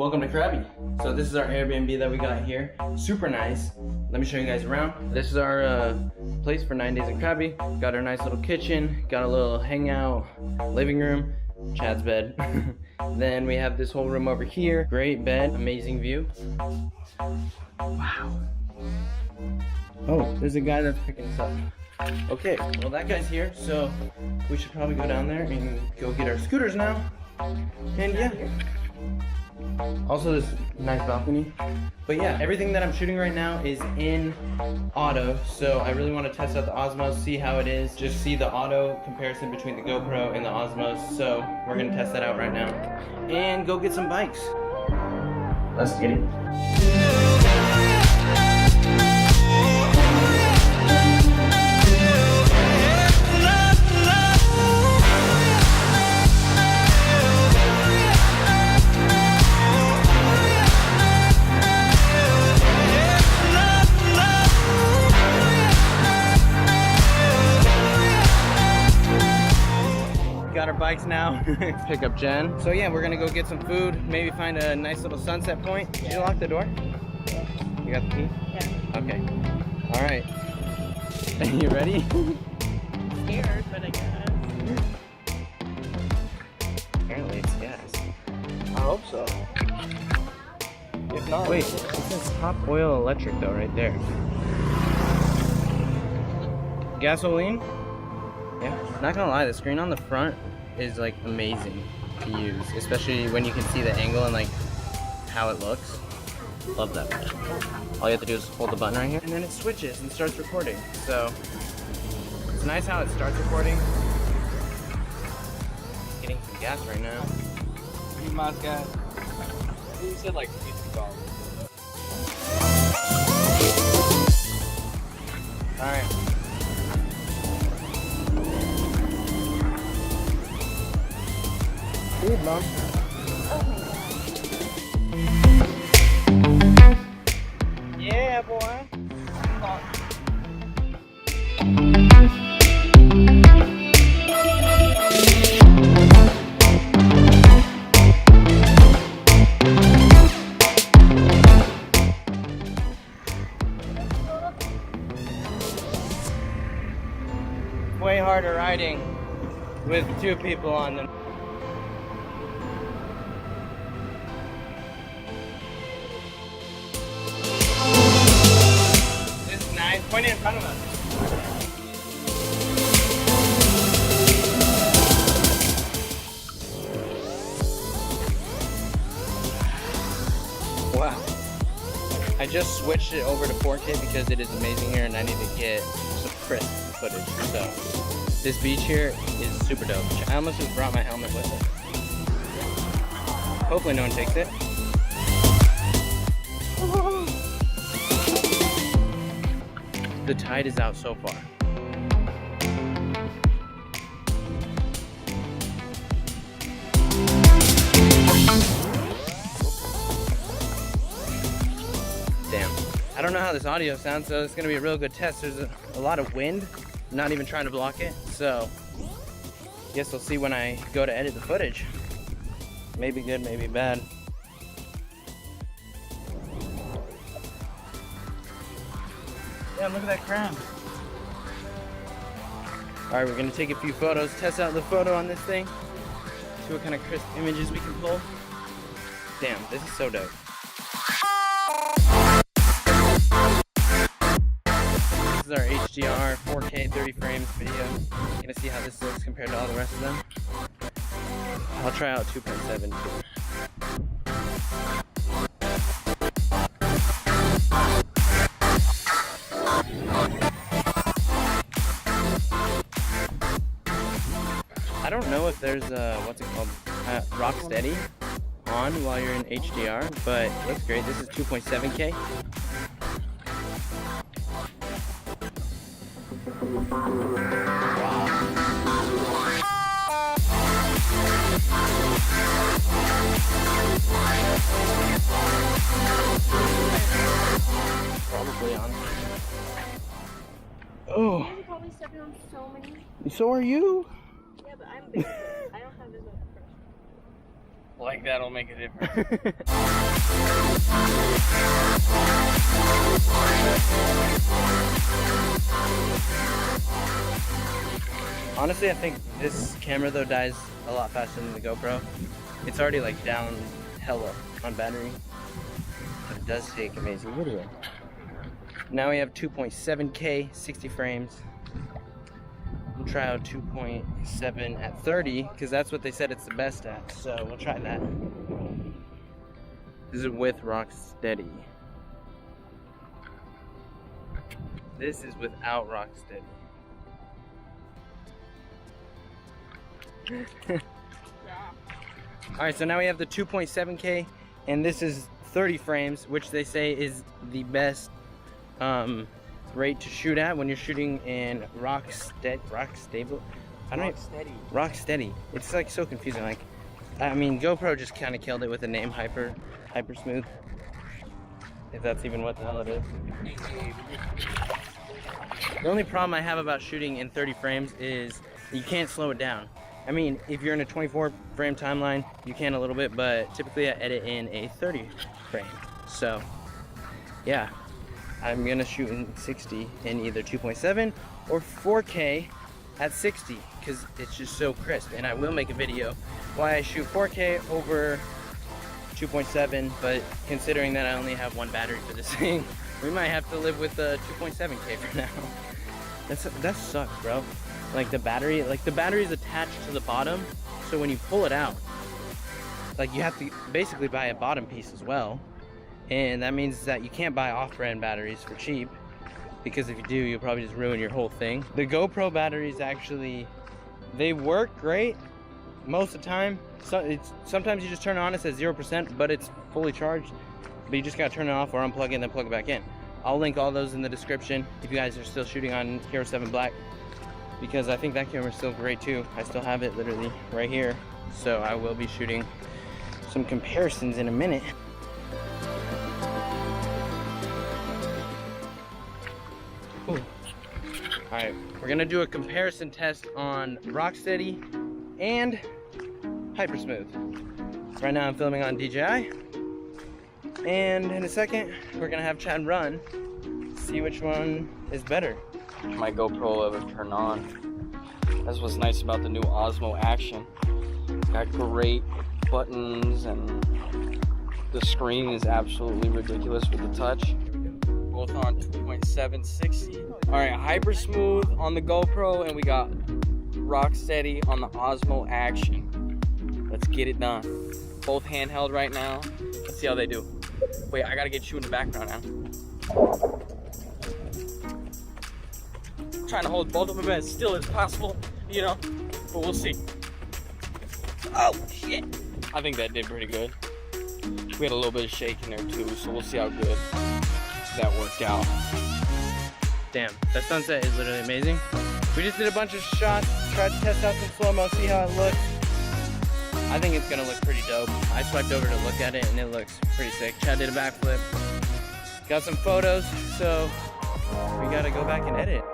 Welcome to Krabi. So this is our Airbnb that we got here. Super nice. Let me show you guys around. This is our place for 9 days in Krabi. Got our nice little kitchen, got a little hangout living room, Chad's bed. Then we have this whole room over here. Great bed, amazing view. Wow. Oh, there's a guy that's picking us up. Okay, well that guy's here, so we should probably go down there and go get our scooters now. And yeah. Also this nice balcony. But yeah, everything that I'm shooting right now is in auto, so I really want to test out the Osmo, see how it is, just see the auto comparison between the GoPro and the Osmo. So we're gonna test that out right now and go get some bikes. Let's get it. Got our bikes now. Pick up Jen. So yeah, we're gonna go get some food, maybe find a nice little sunset point. Did you lock the door? You got the key? Yeah. Okay. All right. You ready? Scared, but I guess. Apparently it's gas. I hope so. If not, wait, it says top oil electric though right there. Gasoline? Yeah. Not gonna lie, the screen on the front is like amazing to use, especially when you can see the angle and like how it looks. Love that. All you have to do is hold the button right here and then it switches and starts recording. So it's nice how it starts recording. Getting some gas right now. you must gas. You said like $50. Alright. Dude, Mom. Yeah, boy. Way harder riding with two people on them. This is nice. Point it in front of us. Wow. I just switched it over to 4K because it is amazing here and I need to get some crisp footage. So this beach here is super dope. I almost just brought my helmet with it. Hopefully no one takes it. The tide is out so far. Damn. I don't know how this audio sounds, so it's gonna be a real good test. There's a lot of wind. I'm not even trying to block it, so guess we'll see when I go to edit the footage. Maybe good, maybe bad. Yeah, look at that crab. All right, we're gonna take a few photos, test out the photo on this thing, see what kind of crisp images we can pull. Damn, this is so dope. This is our HDR 4K 30 frames video. You're gonna see how this looks compared to all the rest of them. I'll try out 2.7 too. I don't know if there's what's it called, rocksteady on while you're in HDR, but it looks great. This is 2.7K. Probably on. Oh. I'm probably stepping on so many. So are you? Yeah, but I'm big. I don't have as much pressure. Like that'll make a difference. Honestly, I think this camera though dies a lot faster than the GoPro. It's already like down hella on battery, but it does take amazing video. Now we have 2.7K, 60 frames. We'll try out 2.7 at 30 because that's what they said it's the best at. So we'll try that. This is with rocksteady. This is without rocksteady. Alright, so now we have the 2.7K, and this is 30 frames, which they say is the best rate to shoot at when you're shooting in rocksteady. It's like so confusing. Like, I mean, GoPro just kind of killed it with the name hypersmooth, if that's even what the hell it is. The only problem I have about shooting in 30 frames is you can't slow it down. I mean, if you're in a 24 frame timeline, you can a little bit, but typically I edit in a 30 frame. So, yeah, I'm gonna shoot in 60 in either 2.7 or 4K at 60 because it's just so crisp. And I will make a video why I shoot 4K over 2.7, but considering that I only have one battery for this thing, we might have to live with 2.7K for now. That sucks, bro. Like the battery is attached to the bottom, so when you pull it out, like you have to basically buy a bottom piece as well, and that means that you can't buy off-brand batteries for cheap, because if you do, you'll probably just ruin your whole thing. The GoPro batteries actually, they work great most of the time. So sometimes you just turn it on, it says 0%, but it's fully charged, but you just gotta turn it off or unplug it and then plug it back in. I'll link all those in the description if you guys are still shooting on Hero 7 Black, because I think that camera is still great too. I still have it literally right here, so I will be shooting some comparisons in a minute. Alright, we're gonna do a comparison test on rocksteady and hypersmooth. Right now I'm filming on DJI, and in a second we're gonna have Chad run, see which one is better. My GoPro ever turned on. That's what's nice about the new Osmo Action. Got great buttons, and the screen is absolutely ridiculous with the touch. Both on 2.760. All right, hypersmooth on the GoPro, and we got rocksteady on the Osmo Action. Let's get it done. Both handheld right now. Let's see how they do. Wait, I gotta get you in the background now. Trying to hold both of them as still as possible, you know, but we'll see. Oh shit! I think that did pretty good. We had a little bit of shake in there too, so we'll see how good that worked out. Damn, that sunset is literally amazing. We just did a bunch of shots, tried to test out some slow-mo, see how it looks. I think it's gonna look pretty dope. I swiped over to look at it and it looks pretty sick. Chad did a backflip. Got some photos, so we gotta go back and edit.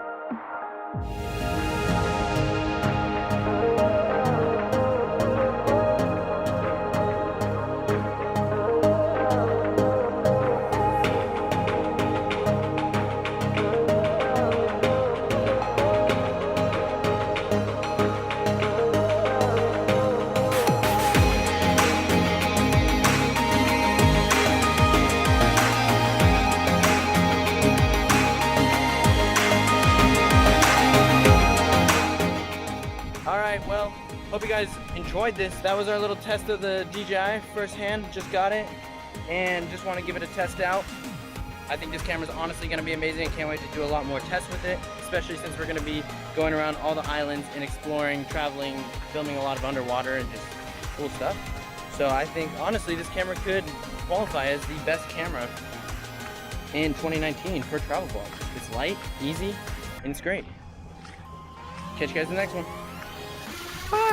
Well, hope you guys enjoyed this. That was our little test of the DJI firsthand. Just got it and just want to give it a test out. I think this camera is honestly going to be amazing. Can't wait to do a lot more tests with it, especially since we're going to be going around all the islands and exploring, traveling, filming a lot of underwater and just cool stuff. So I think honestly this camera could qualify as the best camera in 2019 for travel vlogs. It's light, easy, and it's great. Catch you guys in the next one. Bye.